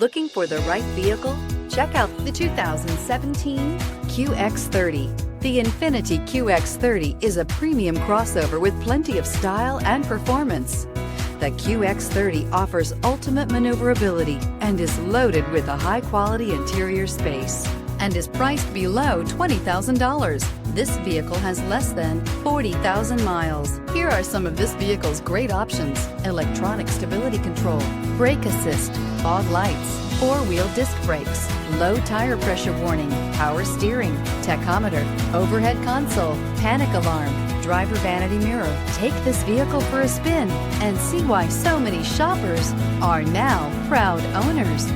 Looking for the right vehicle? Check out the 2017 QX30. The INFINITI QX30 is a premium crossover with plenty of style and performance. The QX30 offers ultimate maneuverability and is loaded with a high-quality interior space and is priced below $20,000. This vehicle has less than 40,000 miles. Here are some of this vehicle's great options: electronic stability control, brake assist, fog lights, four-wheel disc brakes, low tire pressure warning, power steering, tachometer, overhead console, panic alarm, driver vanity mirror. Take this vehicle for a spin and see why so many shoppers are now proud owners.